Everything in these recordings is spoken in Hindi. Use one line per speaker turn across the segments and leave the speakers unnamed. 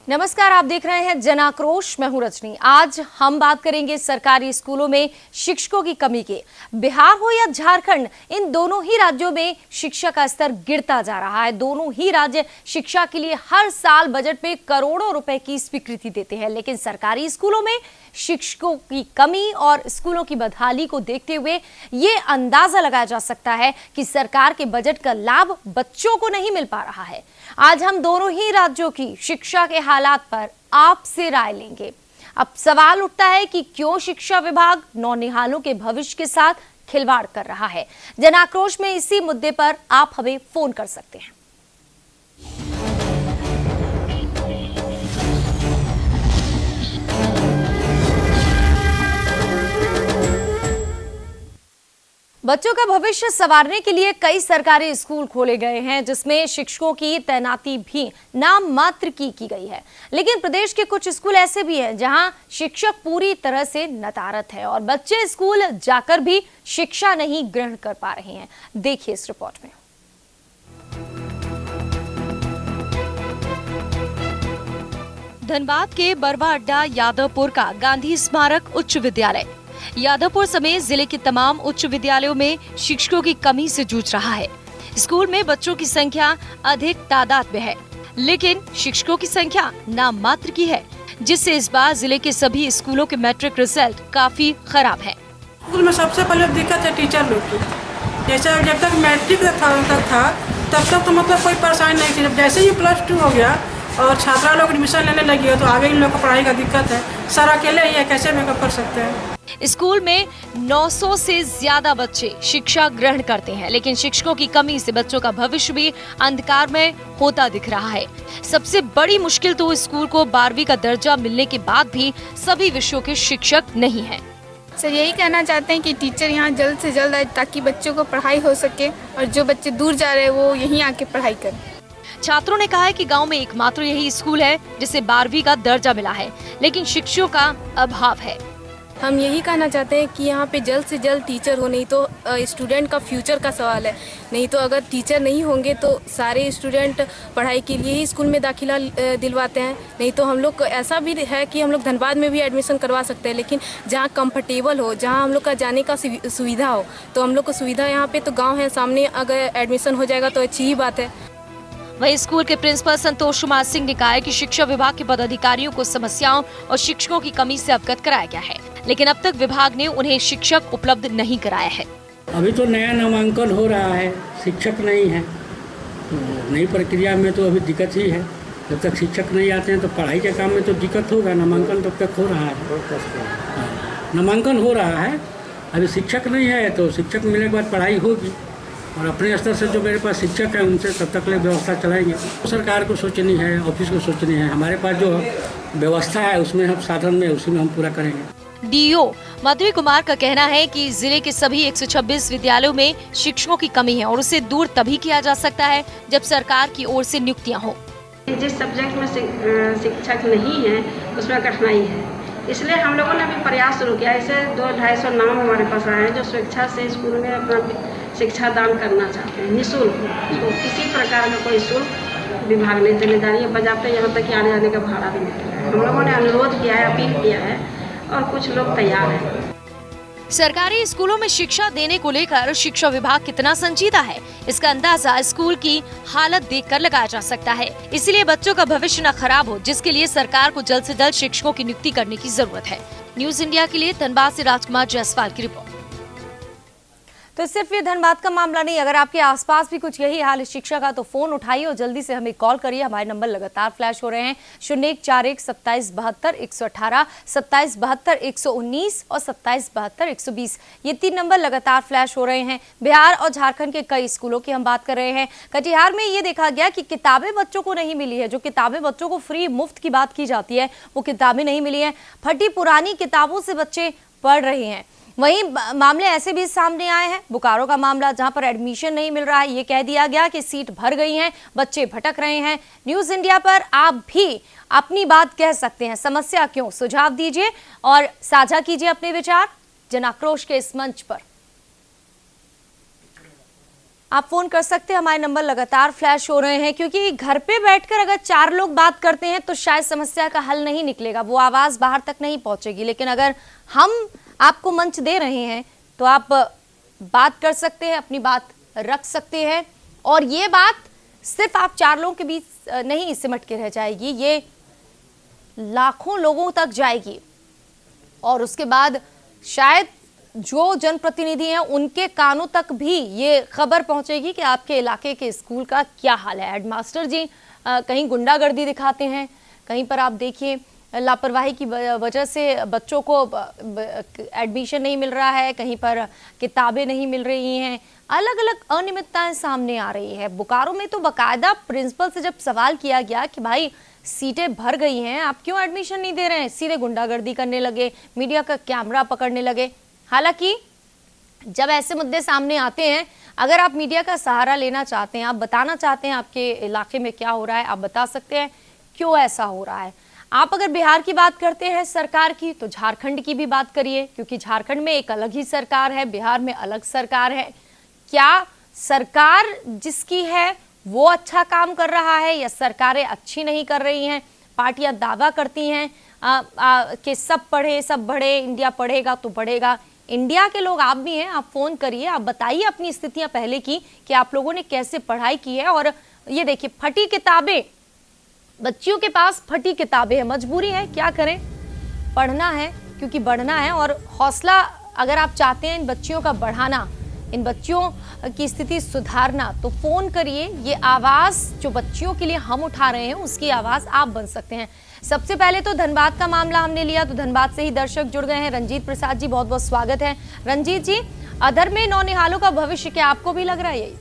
नमस्कार, आप देख रहे हैं जन आक्रोश। मैं हूं रजनी। आज हम बात करेंगे सरकारी स्कूलों में शिक्षकों की कमी के। बिहार हो या झारखंड, इन दोनों ही राज्यों में शिक्षा का स्तर गिरता जा रहा है। दोनों ही राज्य शिक्षा के लिए हर साल बजट में करोड़ों रुपए की स्वीकृति देते हैं, लेकिन सरकारी स्कूलों में शिक्षकों की कमी और स्कूलों की बदहाली को देखते हुए ये अंदाजा लगाया जा सकता है कि सरकार के बजट का लाभ बच्चों को नहीं मिल पा रहा है। आज हम दोनों ही राज्यों की शिक्षा के हालात पर आपसे राय लेंगे। अब सवाल उठता है कि क्यों शिक्षा विभाग नौनिहालों के भविष्य के साथ खिलवाड़ कर रहा है। जन आक्रोश में इसी मुद्दे पर आप हमें फोन कर सकते हैं। बच्चों का भविष्य संवारने के लिए कई सरकारी स्कूल खोले गए हैं, जिसमें शिक्षकों की तैनाती भी नाम मात्र की गई है। लेकिन प्रदेश के कुछ स्कूल ऐसे भी हैं जहां शिक्षक पूरी तरह से नदारद है और बच्चे स्कूल जाकर भी शिक्षा नहीं ग्रहण कर पा रहे हैं। देखिए इस रिपोर्ट में। धनबाद के बरवा अड्डा यादवपुर का गांधी स्मारक उच्च विद्यालय यादवपुर समेत जिले के तमाम उच्च विद्यालयों में शिक्षकों की कमी से जूझ रहा है। स्कूल में बच्चों की संख्या अधिक तादाद में है, लेकिन शिक्षकों की संख्या नाम मात्र की है, जिससे इस बार जिले के सभी स्कूलों के मैट्रिक रिजल्ट काफी खराब है।
स्कूल में सबसे पहले दिक्कत है टीचर लोग की। जैसे जब तक मैट्रिक था तब तक तो मतलब कोई परेशानी नहीं थी। जब जैसे ही +2 हो गया और छात्रा लोग एडमिशन लेने लगी है तो आगे इन लोग को पढ़ाई का दिक्कत है। सर अकेले ही है, कैसे मेकअप कर सकते हैं।
स्कूल में 900 से ज्यादा बच्चे शिक्षा ग्रहण करते हैं, लेकिन शिक्षकों की कमी से बच्चों का भविष्य भी अंधकार में होता दिख रहा है। सबसे बड़ी मुश्किल तो स्कूल को 12वीं का दर्जा मिलने के बाद भी सभी विषयों के शिक्षक नहीं हैं।
सर यही कहना चाहते हैं कि टीचर यहाँ जल्द से जल्द आए ताकि बच्चों को पढ़ाई हो सके और जो बच्चे दूर जा रहे हैं वो यहीं आके पढ़ाई करें।
छात्रों ने कहा है कि गांव में एकमात्र यही स्कूल है जिसे 12वीं का दर्जा मिला है, लेकिन शिक्षकों का अभाव है।
हम यही कहना चाहते हैं कि यहाँ पे जल्द से जल्द टीचर हो, नहीं तो स्टूडेंट का फ्यूचर का सवाल है। नहीं तो अगर टीचर नहीं होंगे तो सारे स्टूडेंट पढ़ाई के लिए ही स्कूल में दाखिला दिलवाते हैं। नहीं तो हम लोग को ऐसा भी है कि हम लोग धनबाद में भी एडमिशन करवा सकते हैं, लेकिन जहाँ कंफर्टेबल हो, जहाँ हम लोग का जाने का सुविधा हो, तो हम लोग को सुविधा यहाँ पे तो गाँव है सामने, अगर एडमिशन हो जाएगा तो अच्छी ही बात है।
वहीं स्कूल के प्रिंसिपल संतोष कुमार सिंह ने कहा है कि शिक्षा विभाग के पदाधिकारियों को समस्याओं और शिक्षकों की कमी से अवगत कराया गया है, लेकिन अब तक विभाग ने उन्हें शिक्षक उपलब्ध नहीं कराया है।
अभी तो नया नामांकन हो रहा है, शिक्षक नहीं है, तो नई प्रक्रिया में तो अभी दिक्कत ही है। जब तक शिक्षक नहीं आते हैं तो पढ़ाई के काम में तो दिक्कत होगा। नामांकन तब तक हो रहा है, नामांकन हो रहा है, अभी शिक्षक नहीं है तो शिक्षक मिलने के बाद पढ़ाई होगी और अपने स्तर से जो मेरे पास शिक्षक है उनसे तब तक ले व्यवस्था चलाएंगे। सरकार को सोचनी है, ऑफिस को सोचनी है। हमारे पास जो व्यवस्था है उसमें हम साधन में उसी में हम पूरा करेंगे।
डीओ मधुरी कुमार का कहना है कि जिले के सभी 126 विद्यालयों में शिक्षकों की कमी है और उसे दूर तभी किया जा सकता है जब सरकार की ओर से नियुक्तियां हो।
जिस सब्जेक्ट में शिक्षक नहीं है उसमें कठिनाई है, इसलिए हम लोगों ने भी प्रयास शुरू किया। ऐसे 200-250 नाम हमारे पास आए हैं जो स्वेच्छा से स्कूल में अपना शिक्षा दान करना चाहते हैं निःशुल्क। तो किसी प्रकार का कोई शुल्क विभाग ने जिम्मेदारी बजाते, यहाँ तक कि आने जाने का भाड़ा भी मिल रहा है। हम लोगों ने अनुरोध किया है, अपील किया है और कुछ लोग तैयार हैं।
सरकारी स्कूलों में शिक्षा देने को लेकर शिक्षा विभाग कितना संजीदा है, इसका अंदाजा स्कूल की हालत देखकर लगाया जा सकता है। इसलिए बच्चों का भविष्य न खराब हो, जिसके लिए सरकार को जल्द से जल्द शिक्षकों की नियुक्ति करने की जरूरत है। न्यूज इंडिया के लिए धनबाद से राजकुमार जायसवाल की रिपोर्ट। तो सिर्फ ये धनबाद का मामला नहीं, अगर आपके आसपास भी कुछ यही हाल है शिक्षा का तो फोन उठाइए और जल्दी से हमें कॉल करिए। हमारे नंबर लगातार फ्लैश हो रहे हैं 0141 27 72 118, 27 72 119 और 27 72 120। ये 3 नंबर लगातार फ्लैश हो रहे हैं। बिहार और झारखंड के कई स्कूलों की हम बात कर रहे हैं। कटिहार में ये देखा गया कि किताबें बच्चों को नहीं मिली है। जो किताबें बच्चों को फ्री मुफ्त की बात की जाती है वो किताबें नहीं मिली है। फटी पुरानी किताबों से बच्चे पढ़ रहे हैं। वहीं मामले ऐसे भी सामने आए हैं, बोकारो का मामला, जहां पर एडमिशन नहीं मिल रहा है। ये कह दिया गया कि सीट भर गई हैं, बच्चे भटक रहे हैं। न्यूज इंडिया पर आप भी अपनी बात कह सकते हैं। समस्या क्यों, सुझाव दीजिए और साझा कीजिए अपने विचार जन आक्रोश के इस मंच पर। आप फोन कर सकते हैं, हमारे नंबर लगातार फ्लैश हो रहे हैं, क्योंकि घर पे बैठकर अगर 4 लोग बात करते हैं तो शायद समस्या का हल नहीं निकलेगा, वो आवाज बाहर तक नहीं पहुंचेगी। लेकिन अगर हम आपको मंच दे रहे हैं तो आप बात कर सकते हैं, अपनी बात रख सकते हैं, और ये बात सिर्फ आप 4 लोगों के बीच नहीं सिमट के रह जाएगी, ये लाखों लोगों तक जाएगी। और उसके बाद शायद जो जनप्रतिनिधि हैं उनके कानों तक भी ये खबर पहुंचेगी कि आपके इलाके के स्कूल का क्या हाल है। हेडमास्टर जी कहीं गुंडागर्दी दिखाते हैं, कहीं पर आप देखिए लापरवाही की वजह से बच्चों को एडमिशन नहीं मिल रहा है, कहीं पर किताबें नहीं मिल रही हैं, अलग अलग अनियमितताएं सामने आ रही है। बोकारो में तो बाकायदा प्रिंसिपल से जब सवाल किया गया कि भाई सीटें भर गई हैं, आप क्यों एडमिशन नहीं दे रहे हैं, सीधे गुंडागर्दी करने लगे, मीडिया का कैमरा पकड़ने लगे। हालांकि जब ऐसे मुद्दे सामने आते हैं, अगर आप मीडिया का सहारा लेना चाहते हैं, आप बताना चाहते हैं आपके इलाके में क्या हो रहा है, आप बता सकते हैं क्यों ऐसा हो रहा है। आप अगर बिहार की बात करते हैं सरकार की, तो झारखंड की भी बात करिए, क्योंकि झारखंड में एक अलग ही सरकार है, बिहार में अलग सरकार है। क्या सरकार जिसकी है वो अच्छा काम कर रहा है या सरकारें अच्छी नहीं कर रही हैं? पार्टियां दावा करती हैं कि सब पढ़े सब बढ़े, इंडिया पढ़ेगा तो बढ़ेगा। इंडिया के लोग आप भी हैं, आप फोन करिए, आप बताइए अपनी स्थितियां पहले की कि आप लोगों ने कैसे पढ़ाई की है। और ये देखिए फटी किताबें, बच्चियों के पास फटी किताबें हैं, मजबूरी है, क्या करें, पढ़ना है क्योंकि बढ़ना है। और हौसला अगर आप चाहते हैं इन बच्चियों का बढ़ाना, इन बच्चियों की स्थिति सुधारना, तो फोन करिए। ये आवाज जो बच्चियों के लिए हम उठा रहे हैं उसकी आवाज आप बन सकते हैं। सबसे पहले तो धनबाद का मामला हमने लिया, तो धनबाद से ही दर्शक जुड़ गए हैं। रंजीत प्रसाद जी, बहुत बहुत स्वागत है। रंजीत जी, अधर में नौनिहालों का भविष्य क्या आपको भी लग रहा है यही?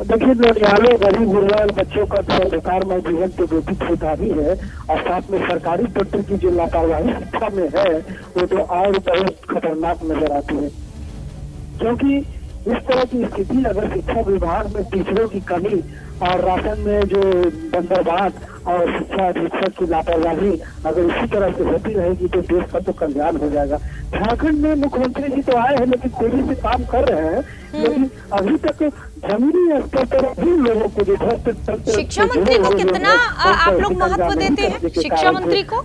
देखिए, नौनिहालों गरीब गुरबान बच्चों का तो बेकार में जीवन तो व्यतीत होता ही है, और साथ में सरकारी तंत्र की जो लापरवाही शिक्षा में है वो तो और बहुत खतरनाक नजर आती है। क्योंकि इस तरह की स्थिति अगर शिक्षा विभाग में टीचरों की कमी और राशन में जो बंदरबांट और शिक्षा अधीक्षक की लापरवाही अगर इसी तरह से होती रहेगी तो देश का तो कल्याण हो जाएगा। झारखंड में मुख्यमंत्री जी तो आए हैं, लेकिन तेजी से काम कर रहे हैं, लेकिन अभी तक जमीनी स्तर पर भी लोगों को जो
शिक्षा मंत्री को कितना आप लोग महत्व देते हैं? शिक्षा मंत्री को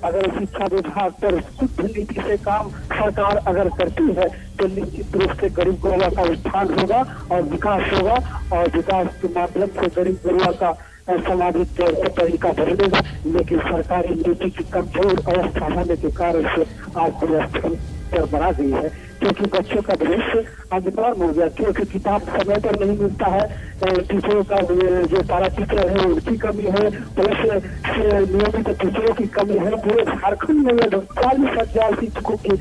अगर शिक्षा विभाग पर शुद्ध नीति से काम सरकार अगर करती है तो निश्चित रूप से गरीब गुरबा का उत्थान होगा और विकास होगा, और विकास के माध्यम से गरीब गुरबा का सामाजिक तौर पर तरीका बदलेगा। लेकिन सरकारी नीति की कमजोर अवस्था होने के कारण से आज पर बढ़ा गई है, क्योंकि बच्चों का भविष्य अंधकार हो गया, क्योंकि किताब समय पर नहीं मिलता है, टीचरों का जो पारा टीचर है उनकी कमी है, प्लस नियमित टीचरों की कमी है। पूरे झारखंड में 40,000 शिक्षकों की,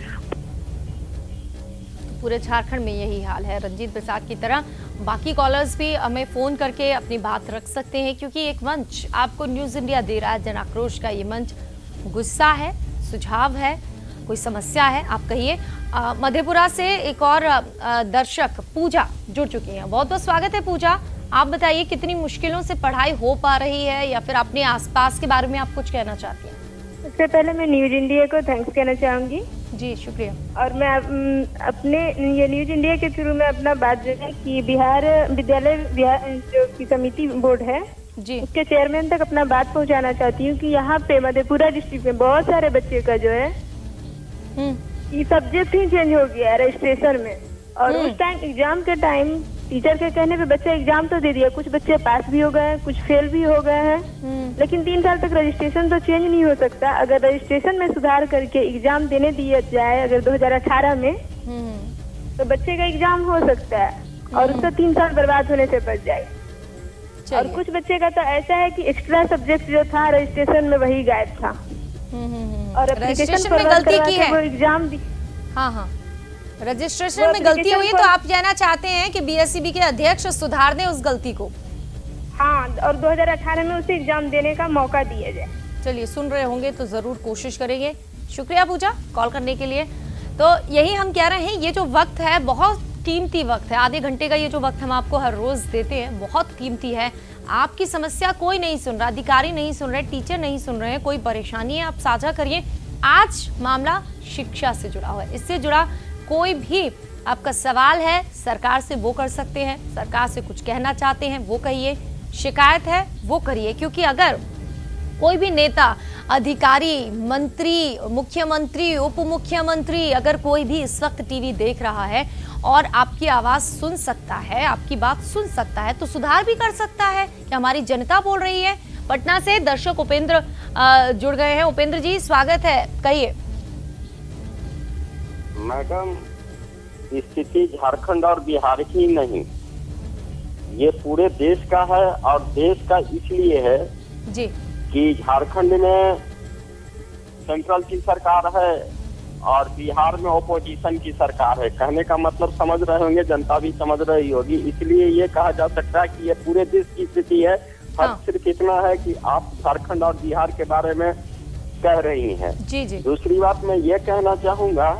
पूरे झारखंड में यही हाल है। रंजीत प्रसाद की तरह बाकी कॉलर्स भी हमें फोन करके अपनी बात रख सकते हैं, क्योंकि एक मंच आपको न्यूज इंडिया दे रहा है, जन आक्रोश का ये मंच। गुस्सा है, सुझाव है, कोई समस्या है, आप कहिए। मधेपुरा से एक और दर्शक पूजा जुड़ चुकी हैं, बहुत बहुत स्वागत है पूजा। आप बताइए कितनी मुश्किलों से पढ़ाई हो पा रही है, या फिर अपने आसपास के बारे में आप कुछ कहना चाहती हैं?
सबसे पहले मैं न्यूज इंडिया को थैंक्स कहना चाहूंगी।
जी शुक्रिया।
और मैं अपने ये न्यूज इंडिया के थ्रू में अपना बात जो है कि बिहार विद्यालय जो की समिति बोर्ड है
जी,
उसके चेयरमैन तक अपना बात पहुंचाना चाहती हूँ कि यहाँ पे मधेपुरा डिस्ट्रिक्ट में बहुत सारे बच्चे का जो है ये सब्जेक्ट ही चेंज हो गया है रजिस्ट्रेशन में। और उस टाइम एग्जाम के टाइम टीचर के कहने पे बच्चा एग्जाम तो दे दिया, कुछ बच्चे पास भी हो गए, कुछ फेल भी हो गए हैं, लेकिन 3 साल तक रजिस्ट्रेशन तो चेंज नहीं हो सकता। अगर रजिस्ट्रेशन में सुधार करके एग्जाम देने दिया जाए अगर 2018 में, तो बच्चे का एग्जाम हो सकता है और उसका 3 साल बर्बाद होने से बच जाए। और कुछ बच्चे का तो ऐसा है कि एक्स्ट्रा सब्जेक्ट जो था रजिस्ट्रेशन में वही गायब था और
रजिस्ट्रेशन में गलती की है,
वो एग्जाम दी।
हाँ, रजिस्ट्रेशन में गलती हुई है, तो आप कहना चाहते हैं कि बीएसईबी के अध्यक्ष सुधार दें उस गलती को?
हाँ, और 2018 में उसे एग्जाम देने का मौका दिया जाए।
चलिए, सुन रहे होंगे तो जरूर कोशिश करेंगे। शुक्रिया पूजा कॉल करने के लिए। तो यही हम कह रहे हैं, ये जो वक्त है बहुत कीमती वक्त है, आधे घंटे का ये जो वक्त हम आपको हर रोज देते हैं बहुत कीमती है। आपकी समस्या कोई नहीं सुन रहा, अधिकारी नहीं सुन रहे, टीचर नहीं सुन रहे हैं, कोई परेशानी है आप साझा करिए। आज मामला शिक्षा से जुड़ा हुआ है, इससे जुड़ा कोई भी आपका सवाल है सरकार से वो कर सकते हैं, सरकार से कुछ कहना चाहते हैं वो कहिए, शिकायत है वो करिए, क्योंकि अगर कोई भी नेता, अधिकारी, मंत्री, मुख्यमंत्री, उप मुख्यमंत्री, अगर कोई भी इस वक्त टीवी देख रहा है और आपकी आवाज सुन सकता है, आपकी बात सुन सकता है, तो सुधार भी कर सकता है कि हमारी जनता बोल रही है। पटना से दर्शक उपेंद्र जुड़ गए हैं। उपेंद्र जी स्वागत है, कहिए।
मैडम, स्थिति झारखंड और बिहार की नहीं, ये पूरे देश का है, और देश का इसलिए है
जी
कि झारखंड में सेंट्रल की सरकार है और बिहार में ओपोजिशन की सरकार है। कहने का मतलब समझ रहे होंगे, जनता भी समझ रही होगी। इसलिए ये कहा जा सकता है कि ये पूरे देश की स्थिति है। फर्क सिर्फ इतना है कि आप झारखंड और बिहार के बारे में कह रही हैं।
जी जी।
दूसरी बात मैं ये कहना चाहूंगा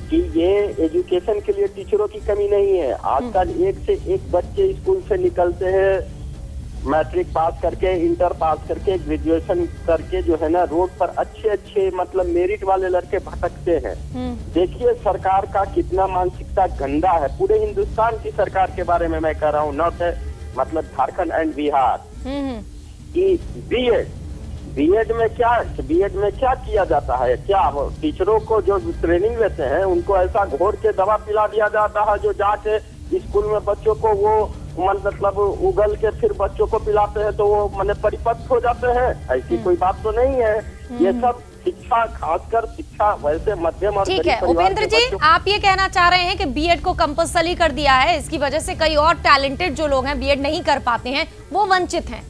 कि ये एजुकेशन के लिए टीचरों की कमी नहीं है। आजकल एक से एक बच्चे स्कूल से निकलते हैं, मैट्रिक पास करके, इंटर पास करके, ग्रेजुएशन करके, जो है ना, रोड पर अच्छे अच्छे मतलब मेरिट वाले लड़के भटकते हैं। देखिए सरकार का कितना मानसिकता गंदा है। पूरे हिंदुस्तान की सरकार के बारे में मैं कह रहा हूँ, नॉट मतलब झारखंड एंड बिहार की। बीएड में क्या किया जाता है? क्या टीचरों को जो ट्रेनिंग लेते हैं उनको ऐसा घोर के दवा पिला दिया जाता है जो जाके स्कूल में बच्चों को वो मतलब उगल के फिर बच्चों को पिलाते हैं तो वो माने परिपक्व हो जाते हैं? ऐसी कोई बात तो नहीं है। ये सब शिक्षा, खासकर शिक्षा वैसे मध्यम और
ठीक है। उपेंद्र जी, आप ये कहना चाह रहे हैं कि बीएड को कंपल्सरी कर दिया है, इसकी वजह से कई और टैलेंटेड जो लोग हैं बीएड नहीं कर पाते हैं, वो वंचित हैं।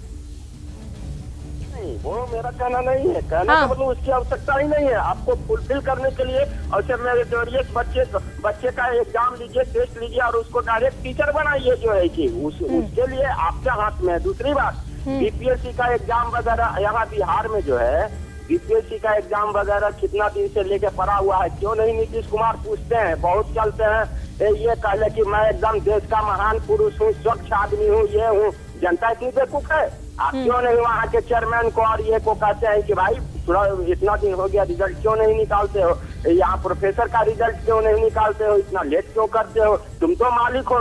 वो मेरा कहना नहीं है। कहना का मतलब उसकी आवश्यकता ही नहीं है। आपको फुलफिल करने के लिए और मेरिटोरियस बच्चे का एग्जाम लीजिए, टेस्ट लीजिए और उसको डायरेक्ट टीचर बनाइए, जो है कि उसके लिए आपके हाथ में है। दूसरी बात, बीपीएससी का एग्जाम वगैरह यहाँ बिहार में जो है, बीपीएससी का एग्जाम वगैरह कितना दिन से लेके पड़ा हुआ है। क्यों नहीं नीतीश कुमार पूछते हैं? बहुत चलते हैं ये कहले कि मैं एकदम देश का महान पुरुष हूँ, स्वच्छ आदमी हूँ, ये हूँ। जनता इतनी बेवकूफ है? आप क्यों नहीं वहाँ के चेयरमैन को और ये को कहते हैं कि भाई थोड़ा इतना दिन हो गया, रिजल्ट क्यों नहीं निकालते हो? यहाँ प्रोफेसर का रिजल्ट क्यों नहीं निकालते हो? इतना लेट क्यों करते हो? तुम तो मालिक हो,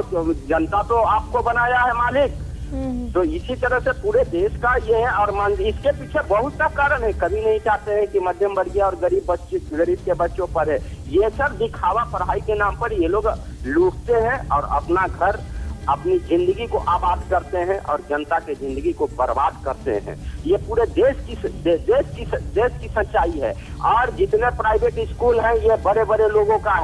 जनता तो आपको बनाया है मालिक। तो इसी तरह से पूरे देश का ये है। और इसके पीछे बहुत सा कारण है। कभी नहीं चाहते हैं कि मध्यम वर्गीय और गरीब के बच्चों पर है। ये सब दिखावा पढ़ाई के नाम पर ये लोग लूटते हैं और अपना घर, अपनी जिंदगी को आबाद करते हैं और जनता की जिंदगी को बर्बाद करते हैं। ये पूरे देश की सच्चाई है। और जितने प्राइवेट स्कूल हैं ये बड़े बड़े लोगों का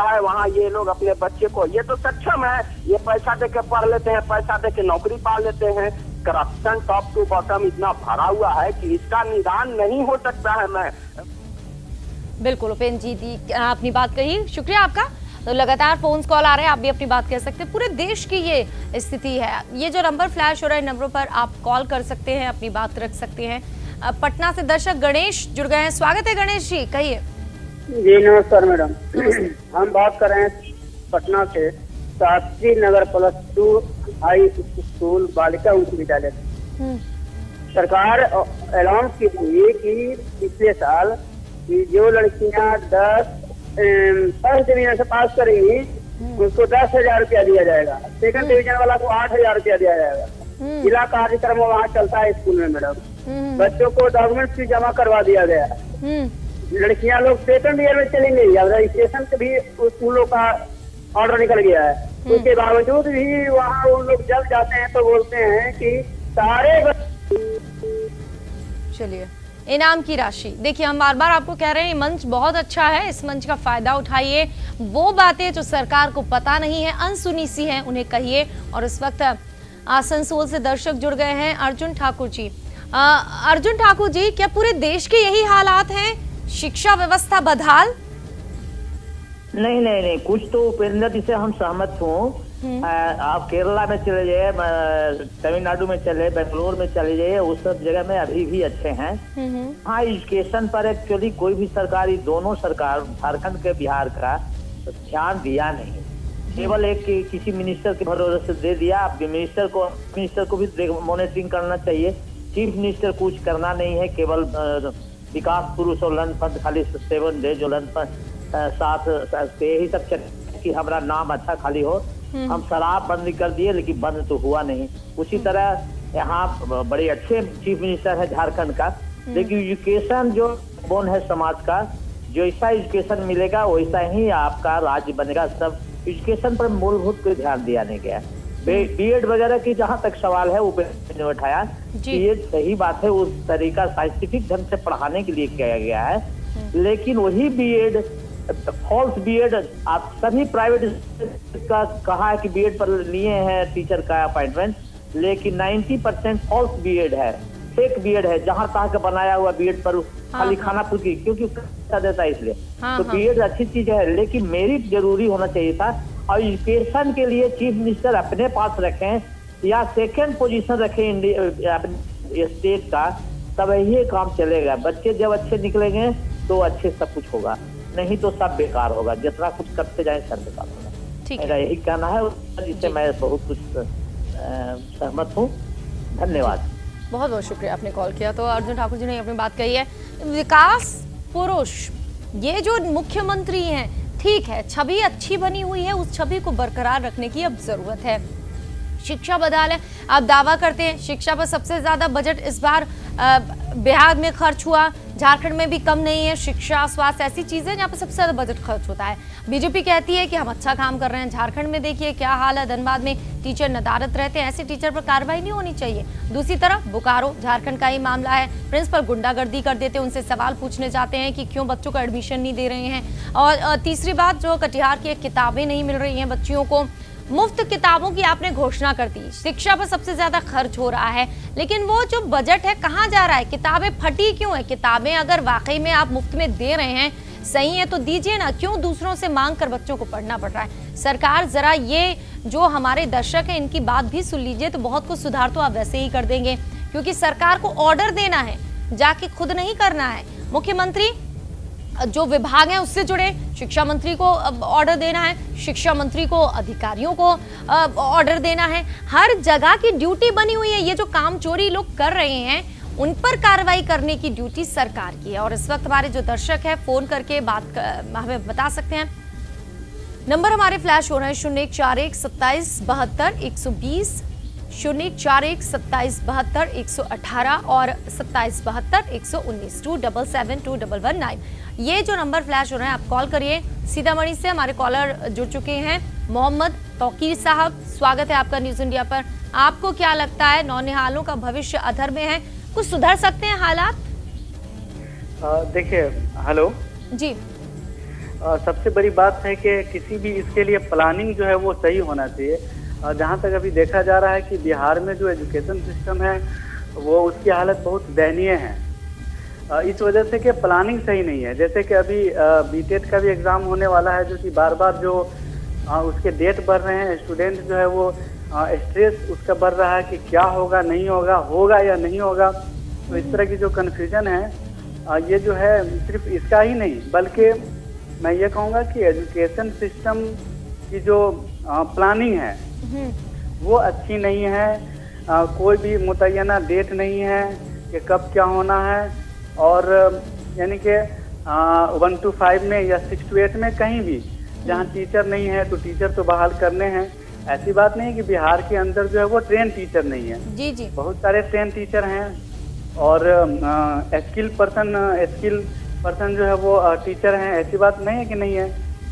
है, वहाँ ये लोग अपने बच्चे को, ये तो सक्षम है, ये पैसा दे के पढ़ लेते हैं, पैसा दे के नौकरी पा लेते हैं। करप्शन टॉप टू बॉटम इतना भरा हुआ है कि इसका निदान नहीं हो सकता है। मैं
बिल्कुल उपेंद्र जी अपनी बात कही, शुक्रिया आपका। तो लगातार फोन कॉल आ रहे हैं, आप भी अपनी बात कह सकते हैं। पूरे देश की ये स्थिति है। ये जो नंबर फ्लैश हो रहा है, नंबरों पर आप कॉल कर सकते हैं, अपनी बात रख सकते हैं। पटना से दर्शक गणेश जुड़ गए हैं, स्वागत है गणेश जी, कहिए।
जी नमस्कार मैडम। हम बात कर रहे हैं पटना से शास्त्री नगर +2 हाई स्कूल बालिका उच्च विद्यालय। सरकार ऐलान की हुई कि पिछले साल कि जो लड़कियां 10 फर्स्ट डिवीजन से पास करेंगी उसको 10,000 रुपया दिया जाएगा, सेकंड डिवीजन वाला को 8,000 रुपया दिया जाएगा। जिला कार्यक्रम वहाँ चलता है स्कूल में मैडम। बच्चों को डॉक्यूमेंट भी जमा करवा दिया गया। लड़कियां लोग सेकंड ईयर में चलेंगे, रजिस्ट्रेशन से भी उन लोग का ऑर्डर निकल गया है। उसके बावजूद भी वहाँ उन लोग जब जाते हैं तो बोलते हैं कि सारे।
चलिए, इनाम की राशि देखिए, हम बार बार आपको कह रहे हैं ये मंच बहुत अच्छा है, इस मंच का फायदा उठाइए। वो बातें जो सरकार को पता नहीं है, अनसुनी सी हैं, उन्हें कहिए। और इस वक्त आसनसोल से दर्शक जुड़ गए हैं, अर्जुन ठाकुर जी। अर्जुन ठाकुर जी, क्या पूरे देश के यही हालात हैं? शिक्षा व्यवस्था बदहाल?
नहीं, कुछ तो उपेंद्र जी से हम सहमत हूँ। आप केरला में चले जाइए, तमिलनाडु में चले, बेंगलोर में चले जाइए, उस सब जगह में अभी भी अच्छे हैं। हाँ, एजुकेशन पर एक्चुअली कोई भी सरकारी, दोनों सरकार, झारखंड के बिहार का ध्यान दिया नहीं। केवल एक किसी मिनिस्टर के भरोसे से दे दिया। आप मिनिस्टर को भी मॉनिटरिंग करना चाहिए। चीफ मिनिस्टर कुछ करना नहीं है, केवल विकास पुरुष और लंच फंड, खाली 7 डेज और लंच फंड साथ यही सब चल कि हमारा नाम अच्छा खाली हो। हम शराब बंद कर दिए लेकिन बंद तो हुआ नहीं। उसी तरह यहाँ बड़े अच्छे चीफ मिनिस्टर है झारखंड का, लेकिन एजुकेशन जो बोन है समाज का, जैसा एजुकेशन मिलेगा वैसा ही आपका राज्य बनेगा। सब एजुकेशन पर मूलभूत कोई ध्यान दिया नहीं गया। बीएड वगैरह की जहाँ तक सवाल है वो ने उठाया कि ये सही बात है, उस तरीका साइंटिफिक ढंग से पढ़ाने के लिए किया गया है, लेकिन वही बीएड फॉल्स बीएड आप सभी प्राइवेट का कहा है कि बीएड पर लिए हैं टीचर का अपॉइंटमेंट, लेकिन 90% फॉल्स बीएड है, फेक बीएड है, जहां तक का बनाया हुआ बीएड पर खाली खाना पूरी क्योंकि पैसा देता है इसलिए। तो बीएड अच्छी चीज है, लेकिन मेरिट जरूरी होना चाहिए था। और एजुकेशन के लिए चीफ मिनिस्टर अपने पास रखें या सेकंड पोजीशन रखें स्टेट का, तब ये काम चलेगा। बच्चे जब अच्छे निकलेंगे तो अच्छे सब कुछ होगा, नहीं तो सब बेकार होगा। जितना कुछ करते जाए सब बेकार होगा। मेरा यही कहना है, जिससे मैं बहुत कुछ सहमत हूँ। धन्यवाद।
बहुत बहुत शुक्रिया, आपने कॉल किया। तो अर्जुन ठाकुर जी ने अपनी बात कही है। विकास पुरुष ये जो मुख्यमंत्री हैं, ठीक है, छवि अच्छी बनी हुई है, उस छवि को बरकरार रखने की अब जरूरत है। शिक्षा बदहाल है, आप दावा करते हैं शिक्षा पर सबसे ज्यादा बजट इस बार बिहार में खर्च हुआ, झारखंड में भी कम नहीं है। शिक्षा, स्वास्थ्य ऐसी चीजें जहाँ पर सबसे ज्यादा बजट खर्च होता है। बीजेपी कहती है कि हम अच्छा काम कर रहे हैं। झारखंड में देखिए क्या हाल है, धनबाद में टीचर नदारत रहते हैं, ऐसे टीचर पर कार्रवाई नहीं होनी चाहिए। दूसरी तरफ बोकारो झारखंड का ही मामला है, प्रिंसिपल गुंडागर्दी कर देते हैं, उनसे सवाल पूछने जाते हैं कि क्यों बच्चों को एडमिशन नहीं दे रहे हैं। और तीसरी बात, जो कटिहार की किताबें नहीं मिल रही हैं बच्चियों को, मुफ्त किताबों की आपने घोषणा कर दी। शिक्षा पर सबसे ज्यादा खर्च हो रहा है, लेकिन वो जो बजट है कहाँ जा रहा है? किताबें फटी क्यों है? किताबें अगर वाकई में आप मुफ्त में दे रहे हैं, सही है तो दीजिए ना, क्यों दूसरों से मांग कर बच्चों को पढ़ना पड़ रहा है? सरकार जरा ये जो हमारे दर्शक हैं इनकी बात भी सुन लीजिए, तो बहुत कुछ सुधार तो आप वैसे ही कर देंगे, क्योंकि सरकार को ऑर्डर देना है, जाके खुद नहीं करना है। मुख्यमंत्री जो विभाग है उससे जुड़े, शिक्षा मंत्री को ऑर्डर देना है, शिक्षा मंत्री को अधिकारियों को ऑर्डर देना है। हर जगह की ड्यूटी बनी हुई है। ये जो काम चोरी लोग कर रहे हैं उन पर कार्रवाई करने की ड्यूटी सरकार की है। और इस वक्त हमारे जो दर्शक है फोन करके बात हमें बता सकते हैं। नंबर हमारे फ्लैश हो रहे हैं 0141 27 72 120, 0141 27 72 118 और 27 72 119, 2772119। ये जो नंबर फ्लैश हो रहे हैं आप कॉल करिए। सीतामढ़ी से हमारे कॉलर जुड़ चुके हैं, मोहम्मद तौकीर साहब, स्वागत है आपका न्यूज इंडिया पर। आपको क्या लगता है, नौनिहालों का भविष्य अधर में है, कुछ सुधर सकते हैं हालात?
देखिए, हेलो
जी,
सबसे बड़ी बात है कि किसी भी इसके लिए प्लानिंग जो है वो सही होना चाहिए। जहाँ तक अभी देखा जा रहा है कि बिहार में जो एजुकेशन सिस्टम है वो उसकी हालत बहुत दयनीय है, इस वजह से कि प्लानिंग सही नहीं है। जैसे कि अभी बीटेट का भी एग्ज़ाम होने वाला है, जो कि बार बार जो उसके डेट बढ़ रहे हैं, स्टूडेंट जो है वो स्ट्रेस उसका बढ़ रहा है कि क्या होगा, नहीं होगा, होगा या नहीं होगा। तो इस तरह की जो कन्फ्यूजन है ये जो है सिर्फ इसका ही नहीं, बल्कि मैं ये कहूँगा कि एजुकेशन सिस्टम की जो प्लानिंग है वो अच्छी नहीं है। कोई भी मुतय्यना डेट नहीं है कि कब क्या होना है, और यानी कि 1 to 5 में या 6 to 8 में कहीं भी जहाँ टीचर नहीं है तो टीचर तो बहाल करने हैं। ऐसी बात नहीं कि बिहार के अंदर जो है वो ट्रेन टीचर नहीं है,
जी जी,
बहुत सारे ट्रेन टीचर हैं, और स्किल पर्सन जो है वो टीचर हैं। ऐसी बात नहीं है कि नहीं है,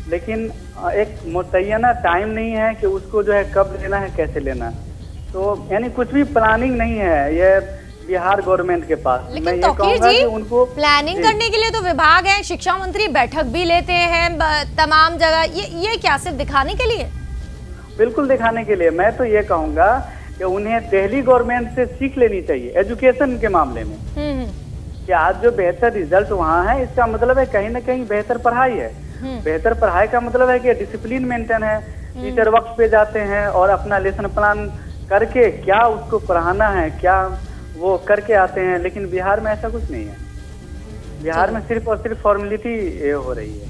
लेकिन एक मुतय्यना टाइम नहीं है कि उसको जो है कब लेना है, कैसे लेना है। तो यानी कुछ भी प्लानिंग नहीं है ये बिहार गवर्नमेंट के पास। मैं ये कहूँगा कि उनको
प्लानिंग करने के लिए तो विभाग है, शिक्षा मंत्री बैठक भी लेते हैं तमाम जगह, ये क्या सिर्फ दिखाने के लिए?
बिल्कुल दिखाने के लिए। मैं तो ये कहूँगा कि उन्हें दिल्ली गवर्नमेंट से सीख लेनी चाहिए एजुकेशन के मामले में, कि आज जो बेहतर रिजल्ट वहाँ है इसका मतलब है कहीं ना कहीं बेहतर पढ़ाई है। बेहतर पढ़ाई का मतलब है कि डिसिप्लिन मेंटेन है, टीचर वक्त पे जाते हैं और अपना लेसन प्लान करके क्या उसको पढ़ाना है क्या वो करके आते हैं। लेकिन बिहार में ऐसा कुछ नहीं है, बिहार में सिर्फ और सिर्फ फॉर्मेलिटी हो रही है,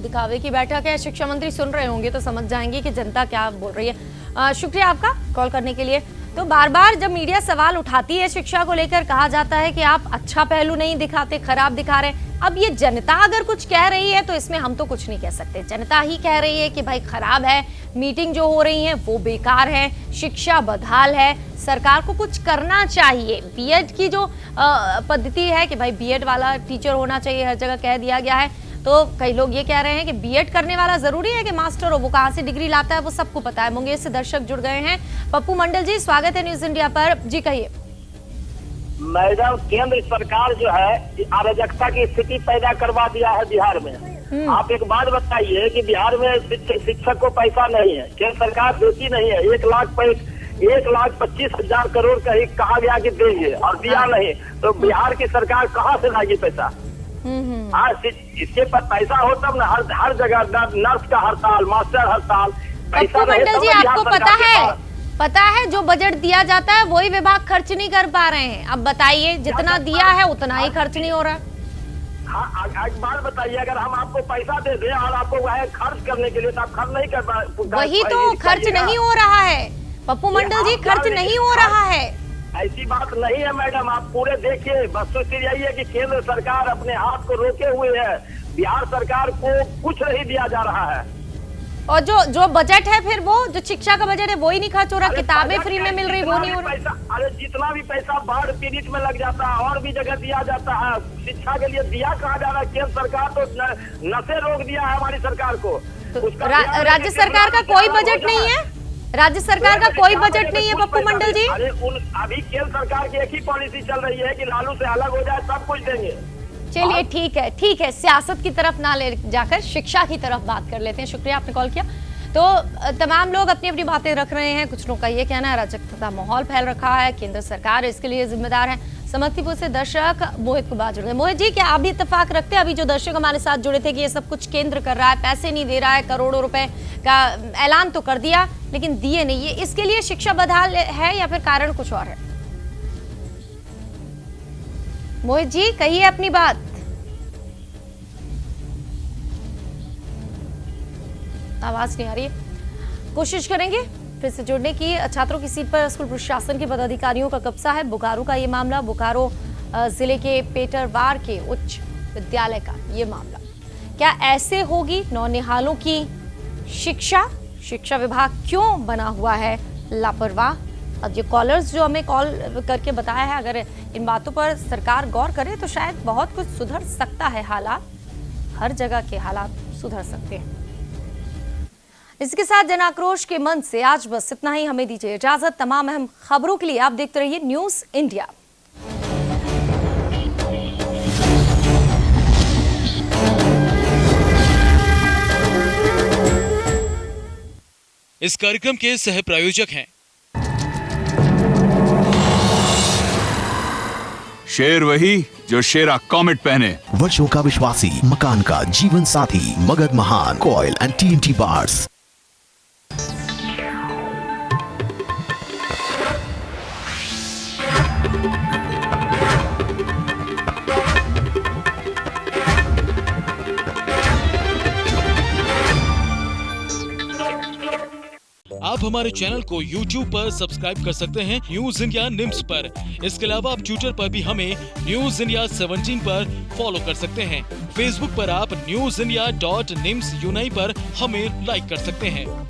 दिखावे की बैठक है। शिक्षा मंत्री सुन रहे होंगे तो समझ जाएंगे कि जनता क्या बोल रही है। शुक्रिया आपका कॉल करने के लिए। तो बार बार जब मीडिया सवाल उठाती है शिक्षा को लेकर, कहा जाता है कि आप अच्छा पहलू नहीं दिखाते, खराब दिखा रहे हैं। अब ये जनता अगर कुछ कह रही है तो इसमें हम तो कुछ नहीं कह सकते। जनता ही कह रही है कि भाई खराब है, मीटिंग जो हो रही है वो बेकार है, शिक्षा बदहाल है, सरकार को कुछ करना चाहिए। बीएड की जो पद्धति है कि भाई बीएड वाला टीचर होना चाहिए, हर जगह कह दिया गया है। तो कई लोग ये कह रहे हैं कि बीएड करने वाला जरूरी है कि मास्टर हो, वो कहाँ से डिग्री लाता है वो सबको पता है। मुंगेर से दर्शक जुड़ गए हैं। पप्पू मंडल जी, स्वागत है न्यूज इंडिया पर। जी कहिए।
मैडम, केंद्र सरकार जो है अराजकता की स्थिति पैदा करवा दिया है बिहार में। आप एक बात बताइए कि बिहार में शिक्षक को पैसा नहीं है, केंद्र सरकार देती नहीं है। 1,25,000 करोड़ कहा गया कि देंगे और दिया नहीं, तो बिहार की सरकार कहाँ से लाएगी पैसा? इसके पर पैसा हो तब न, हर जगह नर्स का हड़ताल, मास्टर हड़ताल।
पप्पू मंडल जी, आपको पता है जो बजट दिया जाता है वही विभाग खर्च नहीं कर पा रहे हैं। अब बताइए, जितना दिया है उतना ही खर्च नहीं हो रहा है।
हाँ, एक बात बताइए, अगर हम आपको पैसा दे दें और आपको वह खर्च करने के लिए तो आप खर्च नहीं कर पा रहे।
वही तो, खर्च नहीं हो रहा है पप्पू मंडल जी, खर्च नहीं हो रहा है।
ऐसी बात नहीं है मैडम, आप पूरे देखिए। वस्तुस्थिति यही है कि केंद्र सरकार अपने हाथ को रोके हुए है, बिहार सरकार को कुछ नहीं दिया जा रहा है।
और जो बजट है फिर वो जो शिक्षा का बजट है वो ही नहीं खर्च हो रहा, किताबें फ्री में मिल रही वो नहीं हो रहा।
अरे जितना भी पैसा बाढ़ पीड़ित में लग जाता है और भी जगह दिया जाता है, शिक्षा के लिए दिया कहा जा रहा है। केंद्र सरकार तो नशे रोक दिया है हमारी सरकार को।
राज्य सरकार का कोई बजट नहीं है, राज्य सरकार का कोई बजट नहीं है पप्पू मंडल जी।
अरे अभी केंद्र सरकार की एक ही पॉलिसी चल रही है कि लालू से अलग हो जाए, सब कुछ देंगे।
चलिए ठीक है, सियासत की तरफ ना ले जाकर शिक्षा की तरफ बात कर लेते हैं। शुक्रिया, आपने कॉल किया। तो तमाम लोग अपनी अपनी बातें रख रहे हैं। कुछ लोग का ये कहना है अराजकता माहौल फैल रखा है, केंद्र सरकार इसके लिए जिम्मेदार है। समस्तीपुर से दर्शक मोहित कुमार जुड़ गए। मोहित जी, क्या आप भी इत्तेफाक रखते हैं? अभी जो दर्शक हमारे साथ जुड़े थे कि ये सब कुछ केंद्र कर रहा है, पैसे नहीं दे रहा है, करोड़ों रुपए का ऐलान तो कर दिया लेकिन दिए नहीं, ये इसके लिए शिक्षा बदहाल है या फिर कारण कुछ और है? मोहित जी, कहिए अपनी बात। आवाज नहीं आ रही है, कोशिश करेंगे फिर से जुड़ने की। छात्रों की सीट पर स्कूल प्रशासन के पदाधिकारियों का कब्जा है। बोकारो का ये मामला, बोकारो जिले के पेटरवार के उच्च विद्यालय का ये मामला। क्या ऐसे होगी नौनिहालों की शिक्षा? शिक्षा विभाग क्यों बना हुआ है लापरवाह? अब ये कॉलर्स जो हमें कॉल करके बताया है, अगर इन बातों पर सरकार गौर करे तो शायद बहुत कुछ सुधर सकता है। हालात, हर जगह के हालात सुधर सकते हैं। इसके साथ जन आक्रोश के मंच से आज बस इतना ही। हमें दीजिए इजाजत। तमाम अहम खबरों के लिए आप देखते रहिए न्यूज इंडिया।
इस कार्यक्रम के सह प्रायोजक हैं
शेर वही जो शेरा कॉमेट पहने,
वर्षों का विश्वासी, मकान का जीवन साथी, मगध महान कॉइल एंड TNT बार्स।
आप हमारे चैनल को YouTube पर सब्सक्राइब कर सकते हैं न्यूज इंडिया निम्स पर। इसके अलावा आप ट्विटर पर भी हमें न्यूज इंडिया 17 पर फॉलो कर सकते हैं। फेसबुक पर आप newsindia.nimsUnai पर हमें लाइक कर सकते हैं।